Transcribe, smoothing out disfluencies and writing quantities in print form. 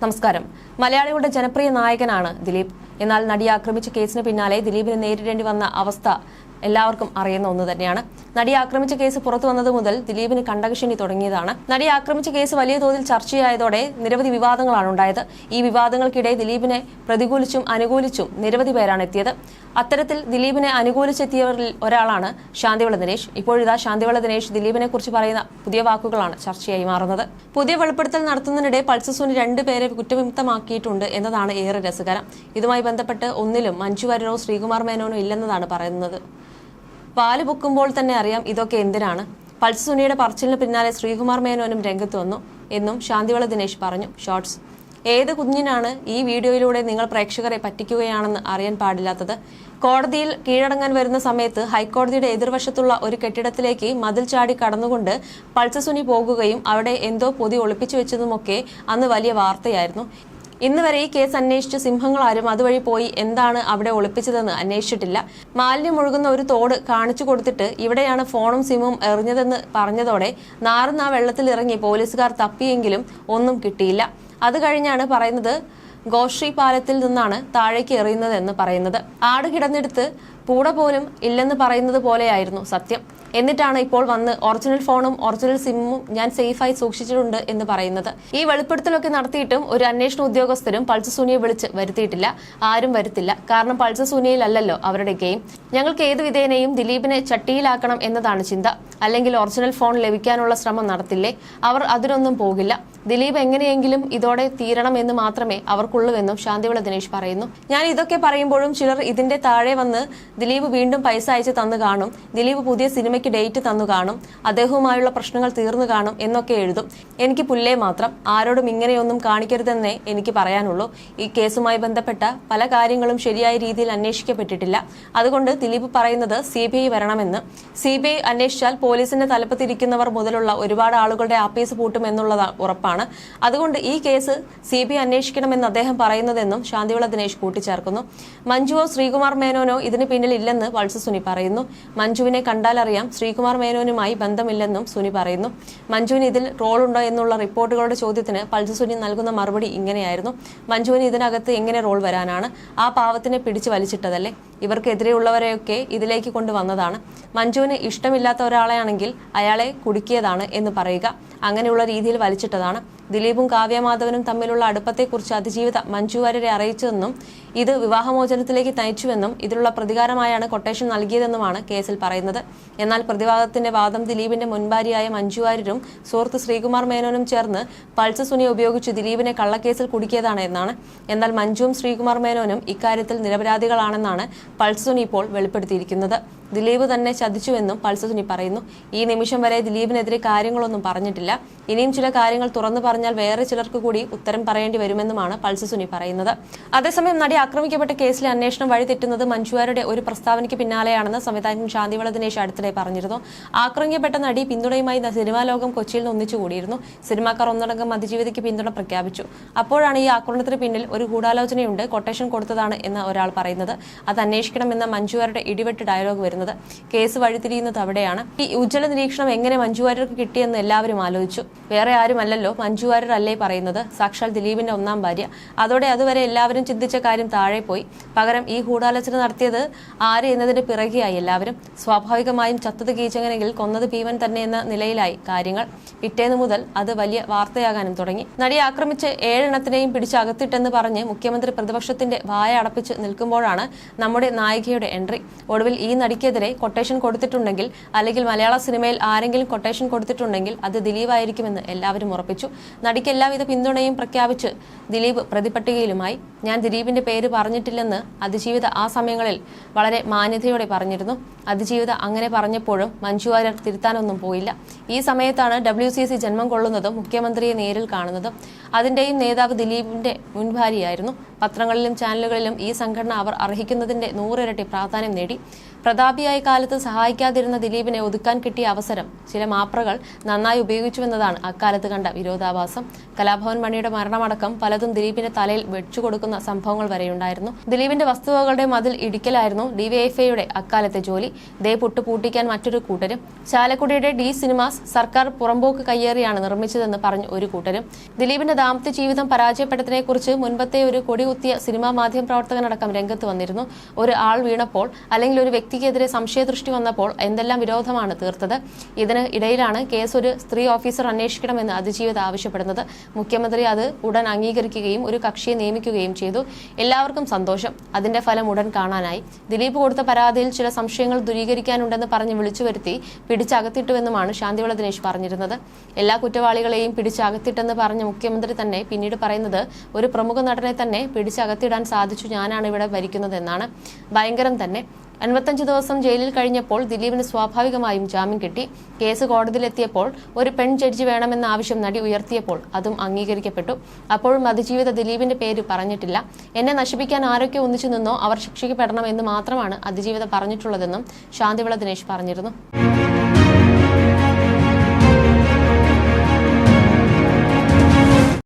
നമസ്കാരം. മലയാളികളുടെ ജനപ്രിയ നായകനാണ് ദിലീപ്. എന്നാൽ നടിയെ ആക്രമിച്ച കേസിന് പിന്നാലെ ദിലീപിന് നേരിടേണ്ടി വന്ന അവസ്ഥ എല്ലാവർക്കും അറിയുന്ന ഒന്ന് തന്നെയാണ്. നടിയെ ആക്രമിച്ച കേസ് പുറത്തു വന്നത് മുതൽ ദിലീപിന് കണ്ടകശനി തുടങ്ങിയതാണ്. നടിയെ ആക്രമിച്ച കേസ് വലിയ തോതിൽ ചർച്ചയായതോടെ നിരവധി വിവാദങ്ങളാണ് ഉണ്ടായത്. ഈ വിവാദങ്ങൾക്കിടെ ദിലീപിനെ പ്രതികൂലിച്ചും അനുകൂലിച്ചും നിരവധി പേരാണ് എത്തിയത്. അത്തരത്തിൽ ദിലീപിനെ അനുകൂലിച്ചെത്തിയവരിൽ ഒരാളാണ് ശാന്തിവിള ദിനേശ്. ഇപ്പോഴിതാ ശാന്തിവിള ദിനേശ് ദിലീപിനെ കുറിച്ച് പറയുന്ന പുതിയ വാക്കുകളാണ് ചർച്ചയായി മാറുന്നത്. പുതിയ വെളിപ്പെടുത്തൽ നടത്തുന്നതിനിടെ പൾസർ സുനി 2 പേരെ കുറ്റവിമുക്തമാക്കിയിട്ടുണ്ട് എന്നതാണ് ഏറെ രസകരം. ഇതുമായി ബന്ധപ്പെട്ട് ഒന്നിലും മഞ്ജു വാര്യരോ ശ്രീകുമാർ മേനോനോ ഇല്ലെന്നതാണ് പറയുന്നത്. പാല് പൊക്കുമ്പോൾ തന്നെ അറിയാം ഇതൊക്കെ എന്തിനാണ്. പൾസർ സുനിയുടെ പറച്ചിലിന് പിന്നാലെ ശ്രീകുമാർ മേനോനും രംഗത്ത് വന്നു എന്നും ശാന്തിവിള ദിനേശ് പറഞ്ഞു. ഷോർട്സ്: ഏത് കുഞ്ഞിനാണ് ഈ വീഡിയോയിലൂടെ നിങ്ങൾ പ്രേക്ഷകരെ പറ്റിക്കുകയാണെന്ന് അറിയാൻ പാടില്ലാത്തത്? കോടതിയിൽ കീഴടങ്ങാൻ വരുന്ന സമയത്ത് ഹൈക്കോടതിയുടെ എതിർവശത്തുള്ള ഒരു കെട്ടിടത്തിലേക്ക് മതിൽ ചാടി കടന്നുകൊണ്ട് പൾസർ സുനി പോകുകയും അവിടെ എന്തോ പൊതി ഒളിപ്പിച്ചു വെച്ചതുമൊക്കെ അന്ന് വലിയ വാർത്തയായിരുന്നു. ഇന്ന് വരെ ഈ കേസ് അന്വേഷിച്ച സിംഹങ്ങളാരും അതുവഴി പോയി എന്താണ് അവിടെ ഒളിപ്പിച്ചതെന്ന് അന്വേഷിച്ചിട്ടില്ല. മാലിന്യം ഒഴുകുന്ന ഒരു തോട് കാണിച്ചു കൊടുത്തിട്ട് ഇവിടെയാണ് ഫോണും സിമ്മും എറിഞ്ഞതെന്ന് പറഞ്ഞതോടെ നാറുന്ന ആ വെള്ളത്തിൽ ഇറങ്ങി പോലീസുകാർ തപ്പിയെങ്കിലും ഒന്നും കിട്ടിയില്ല. അത് കഴിഞ്ഞാണ് പറയുന്നത് ഗോശ്രീ പാലത്തിൽ നിന്നാണ് താഴേക്ക് എറിയുന്നതെന്ന് പറയുന്നത്. ആട് കിടന്നെടുത്ത് പൂട പോലും ഇല്ലെന്ന് പറയുന്നത് പോലെയായിരുന്നു സത്യം. എന്നിട്ടാണ് ഇപ്പോൾ വന്ന് ഒറിജിനൽ ഫോണും ഒറിജിനൽ സിമ്മും ഞാൻ സേഫായി സൂക്ഷിച്ചിട്ടുണ്ട് എന്ന് പറയുന്നത്. ഈ വെളിപ്പെടുത്തലൊക്കെ നടത്തിയിട്ടും ഒരു അന്വേഷണ ഉദ്യോഗസ്ഥരും പൾസർ സുനിയെ വിളിച്ച് വരുത്തിയിട്ടില്ല. ആരും വരുത്തില്ല. കാരണം പൾസർ സുനിയിലല്ലല്ലോ അവരുടെ ഗെയിം. ഞങ്ങൾക്ക് ഏത് വിധേനയും ദിലീപിനെ ചട്ടിയിലാക്കണം എന്നതാണ് ചിന്ത. അല്ലെങ്കിൽ ഒറിജിനൽ ഫോൺ ലഭിക്കാനുള്ള ശ്രമം നടത്തില്ലേ? അവർ അതിനൊന്നും പോകില്ല. ദിലീപ് എങ്ങനെയെങ്കിലും ഇതോടെ തീരണം എന്ന് മാത്രമേ അവർക്കുള്ളൂവെന്നും ശാന്തിവിള ദിനേശ് പറയുന്നു. ഞാൻ ഇതൊക്കെ പറയുമ്പോഴും ചിലർ ഇതിന്റെ താഴെ വന്ന് ദിലീപ് വീണ്ടും പൈസ അയച്ച് തന്നു കാണും, ദിലീപ് പുതിയ സിനിമയ്ക്ക് ഡേറ്റ് തന്നു കാണും, അദ്ദേഹവുമായുള്ള പ്രശ്നങ്ങൾ തീർന്നു കാണും എന്നൊക്കെ എഴുതും. എനിക്ക് പുല്ലേ മാത്രം. ആരോടും ഇങ്ങനെയൊന്നും കാണിക്കരുതെന്നേ എനിക്ക് പറയാനുള്ളൂ. ഈ കേസുമായി ബന്ധപ്പെട്ട പല കാര്യങ്ങളും ശരിയായ രീതിയിൽ അന്വേഷിക്കപ്പെട്ടിട്ടില്ല. അതുകൊണ്ട് ദിലീപ് പറയുന്നത് CBI വരണമെന്ന്. CBI അന്വേഷിച്ചാൽ പോലീസിന്റെ തലപ്പത്തിരിക്കുന്നവർ മുതലുള്ള ഒരുപാട് ആളുകളുടെ ആപ്പീസ് പൂട്ടുമെന്നുള്ളത് ഉറപ്പാണ്. അതുകൊണ്ട് ഈ കേസ് CBI അന്വേഷിക്കണമെന്ന് അദ്ദേഹം പറയുന്നതെന്നും ശാന്തിവിള ദിനേശ് കൂട്ടിച്ചേർക്കുന്നു. മഞ്ജുവോ ശ്രീകുമാർ മേനോനോ ഇതിന് പിന്നിൽ ഇല്ലെന്ന് പൾസർ സുനി പറയുന്നു. മഞ്ജുവിനെ കണ്ടാലറിയാം ശ്രീകുമാർ മേനോനുമായി ബന്ധമില്ലെന്നും സുനി പറയുന്നു. മഞ്ജുവിന് ഇതിൽ റോളുണ്ടോ എന്നുള്ള റിപ്പോർട്ടുകളുടെ ചോദ്യത്തിന് പൾസർ സുനി നൽകുന്ന മറുപടി ഇങ്ങനെയായിരുന്നു: മഞ്ജുവിന് ഇതിനകത്ത് എങ്ങനെ റോൾ വരാനാണ്? ആ പാവത്തിനെ പിടിച്ചു വലിച്ചിട്ടതല്ലേ? ഇവർക്കെതിരെയുള്ളവരെയൊക്കെ ഇതിലേക്ക് കൊണ്ടുവന്നതാണ്. മഞ്ജുവിന് ഇഷ്ടമില്ലാത്ത ഒരാളെയാണെങ്കിൽ അയാളെ കുടുക്കിയതാണ് എന്ന് പറയുക. അങ്ങനെയുള്ള രീതിയിൽ വലിച്ചിട്ടതാണ്. ദിലീപും കാവ്യമാധവനും തമ്മിലുള്ള അടുപ്പത്തെക്കുറിച്ച് അതിജീവിത മഞ്ജു വാര്യരെ അറിയിച്ചതെന്നും ഇത് വിവാഹമോചനത്തിലേക്ക് നയിച്ചുവെന്നും ഇതിലുള്ള പ്രതികാരമായാണ് കൊട്ടേഷൻ നൽകിയതെന്നുമാണ് കേസിൽ പറയുന്നത്. എന്നാൽ പ്രതിഭാഗത്തിന്റെ വാദം ദിലീപിന്റെ മുൻഭാര്യയായ മഞ്ജു വാര്യരും സുഹൃത്ത് ശ്രീകുമാർ മേനോനും ചേർന്ന് പൾസർ സുനിയെ ഉപയോഗിച്ച് ദിലീപിനെ കള്ളക്കേസിൽ കുടുക്കിയതാണ് എന്നാണ്. എന്നാൽ മഞ്ജുവും ശ്രീകുമാർ മേനോനും ഇക്കാര്യത്തിൽ നിരപരാധികളാണെന്നാണ് പൾസർ സുനി ഇപ്പോൾ വെളിപ്പെടുത്തിയിരിക്കുന്നത്. ദിലീപ് തന്നെ ചതിച്ചുവെന്നും പൾസർ സുനി പറയുന്നു. ഈ നിമിഷം വരെ ദിലീപിനെതിരെ കാര്യങ്ങളൊന്നും പറഞ്ഞിട്ടില്ല. ഇനിയും ചില കാര്യങ്ങൾ തുറന്നു പറഞ്ഞാൽ വേറെ ചിലർക്ക് കൂടി ഉത്തരം പറയേണ്ടി വരുമെന്നുമാണ് പൾസർ സുനി പറയുന്നത്. അതേസമയം നടി ആക്രമിക്കപ്പെട്ട കേസിലെ അന്വേഷണം വഴിതെറ്റുന്നത് മഞ്ജുവാരുടെ ഒരു പ്രസ്താവനയ്ക്ക് പിന്നാലെയാണെന്ന് സംവിധായകൻ ശാന്തിവിള ദിനേശ് അടുത്തിടെ പറഞ്ഞിരുന്നു. ആക്രമിക്കപ്പെട്ട നടി പിന്തുണയുമായി സിനിമാ ലോകം കൊച്ചിയിൽ നിന്ന് ഒന്നിച്ചുകൂടിയിരുന്നു. സിനിമാക്കാർ ഒന്നടങ്കം അതിജീവിതയ്ക്ക് പിന്തുണ പ്രഖ്യാപിച്ചു. അപ്പോഴാണ് ഈ ആക്രമണത്തിന് പിന്നിൽ ഒരു ഗൂഢാലോചനയുണ്ട്, കൊട്ടേഷൻ കൊടുത്തതാണ് എന്ന് ഒരാൾ പറയുന്നത്. അത് അന്വേഷിക്കണമെന്ന മഞ്ജുവാരുടെ ഇടിവെട്ട് ഡയലോഗ് വരുന്നത്. കേസ് വഴിതിരിയുന്നത് അവിടെയാണ്. ഈ ഉജ്ജ്വല നിരീക്ഷണം എങ്ങനെ മഞ്ജു വാര്യർക്ക് കിട്ടിയെന്ന് എല്ലാവരും ആലോചിച്ചു. വേറെ ആരുമല്ലല്ലോ, മഞ്ജു വാര്യർ അല്ലേ പറയുന്നത്, സാക്ഷാൽ ദിലീപിന്റെ 1ാം ഭാര്യ. അതോടെ അതുവരെ എല്ലാവരും ചിന്തിച്ച കാര്യം താഴെ പോയി. പകരം ഈ ഗൂഢാലോചന നടത്തിയത് ആര് എന്നതിന് പിറകെയായി എല്ലാവരും. സ്വാഭാവികമായും ചത്തത് കീച്ചങ്ങനെങ്കിൽ കൊന്നത് ഭീമൻ തന്നെ എന്ന നിലയിലായി കാര്യങ്ങൾ. പിറ്റേന്ന് മുതൽ അത് വലിയ വാർത്തയാകാനും തുടങ്ങി. നടിയെ ആക്രമിച്ച് 7 എണ്ണത്തിനെയും പിടിച്ച് അകത്തിട്ടെന്ന് പറഞ്ഞ് മുഖ്യമന്ത്രി പ്രതിപക്ഷത്തിന്റെ വായ അടപ്പിച്ച് നിൽക്കുമ്പോഴാണ് നമ്മുടെ നായികയുടെ എൻട്രി. ഒടുവിൽ ഈ നടിക്കെതിരെ കൊട്ടേഷൻ കൊടുത്തിട്ടുണ്ടെങ്കിൽ, അല്ലെങ്കിൽ മലയാള സിനിമയിൽ ആരെങ്കിലും കൊട്ടേഷൻ കൊടുത്തിട്ടുണ്ടെങ്കിൽ അത് ദിലീപായിരിക്കുമെന്ന് എല്ലാവരും ഉറപ്പിച്ചു. നടിക്ക് എല്ലാവിധ പിന്തുണയും പ്രഖ്യാപിച്ച് ദിലീപ് പ്രതിപട്ടികയിലുമായി. ഞാൻ ദിലീപിന്റെ പേര് പറഞ്ഞിട്ടില്ലെന്ന് അതിജീവിത ആ സമയങ്ങളിൽ വളരെ മാന്യതയോടെ പറഞ്ഞിരുന്നു. അതിജീവിത അങ്ങനെ പറഞ്ഞപ്പോഴും മഞ്ജു വാര്യർ തിരുത്താനൊന്നും പോയില്ല. ഈ സമയത്താണ് WCC ജന്മം കൊള്ളുന്നതും മുഖ്യമന്ത്രിയെ നേരിൽ കാണുന്നതും. അതിന്റെയും നേതാവ് ദിലീപിന്റെ മുൻഭാര്യയായിരുന്നു. പത്രങ്ങളിലും ചാനലുകളിലും ഈ സംഘടന അവർ അർഹിക്കുന്നതിന്റെ 100 ഇരട്ടി പ്രാധാന്യം നേടി. പ്രതാപിയായ കാലത്ത് സഹായിക്കാതിരുന്ന ദിലീപിനെ ഒതുക്കാൻ കിട്ടിയ അവസരം ചില മാപ്രകൾ നന്നായി ഉപയോഗിച്ചുവെന്നതാണ് അക്കാലത്ത് കണ്ട വിരോധാഭാസം. കലാഭവൻ മണിയുടെ മരണമടക്കം പലതും ദിലീപിന്റെ തലയിൽ വെച്ചുകൊടുക്കുന്ന സംഭവങ്ങൾ വരെയുണ്ടായിരുന്നു. ദിലീപിന്റെ വസ്തുവകളുടെ മതിൽ ഇടിക്കലായിരുന്നു ഡിവൈഎഫ്ഐയുടെ അക്കാലത്തെ ജോലി. ദേ പൂട്ടിക്കാൻ മറ്റൊരു കൂട്ടരും. ചാലക്കുടിയുടെ ഡി സിനിമാസ് സർക്കാർ പുറമ്പോക്ക് കയ്യേറിയാണ് നിർമ്മിച്ചതെന്ന് പറഞ്ഞു ഒരു കൂട്ടരും. ദിലീപിന്റെ ദാമ്പത്യ ജീവിതം പരാജയപ്പെട്ടതിനെക്കുറിച്ച് മുൻപത്തെ ഒരു കൊടികുത്തിയ സിനിമാ മാധ്യമ പ്രവർത്തകനടക്കം രംഗത്ത് വന്നിരുന്നു. ഒരു ആൾ വീണപ്പോൾ അല്ലെങ്കിൽ ഒരു വ്യക്തിക്കെതിരെ സംശയദൃഷ്ടി വന്നപ്പോൾ എന്തെല്ലാം വിരോധമാണ് തീർത്തത്. ഇതിന് ഇടയിലാണ് കേസ് ഒരു സ്ത്രീ ഓഫീസർ അന്വേഷിക്കണമെന്ന് അതിജീവിത ആവശ്യപ്പെടുന്നത്. മുഖ്യമന്ത്രി അത് ഉടൻ അംഗീകരിക്കുകയും ഒരു കക്ഷിയെ നിയമിക്കുകയും ചെയ്തു. എല്ലാവർക്കും സന്തോഷം. അതിന്റെ ഫലം ഉടൻ കാണാനായി. ദിലീപ് കൊടുത്ത പരാതിയിൽ ചില സംശയങ്ങൾ ദൂരീകരിക്കാനുണ്ടെന്ന് പറഞ്ഞ് വിളിച്ചുവരുത്തി പിടിച്ചകത്തിട്ടുവെന്നുമാണ് ശാന്തിവിള ദിനേശ് പറഞ്ഞിരുന്നത്. എല്ലാ കുറ്റവാളികളെയും പിടിച്ചകത്തിട്ടെന്ന് പറഞ്ഞ മുഖ്യമന്ത്രി തന്നെ പിന്നീട് പറയുന്നത് ഒരു പ്രമുഖ നടനെ തന്നെ പിടിച്ചകത്തിടാൻ സാധിച്ചു, ഞാനാണ് ഇവിടെ ഭരിക്കുന്നതെന്നാണ്. ഭയങ്കരം തന്നെ. 55 ദിവസം ജയിലിൽ കഴിഞ്ഞപ്പോൾ ദിലീപിന് സ്വാഭാവികമായും ജാമ്യം കിട്ടി. കേസ് കോടതിയിലെത്തിയപ്പോൾ ഒരു പെൺ ജഡ്ജി വേണമെന്ന ആവശ്യം നടി ഉയർത്തിയപ്പോൾ അതും അംഗീകരിക്കപ്പെട്ടു. അപ്പോഴും അതിജീവിത ദിലീപിന്റെ പേര് പറഞ്ഞിട്ടില്ല. എന്നെ നശിപ്പിക്കാൻ ആരൊക്കെ ഒന്നിച്ചു നിന്നോ അവർ ശിക്ഷിക്കപ്പെടണം എന്ന് മാത്രമാണ് അതിജീവിത പറഞ്ഞിട്ടുള്ളതെന്നും ശാന്തിവിള ദിനേശ് പറഞ്ഞിരുന്നു.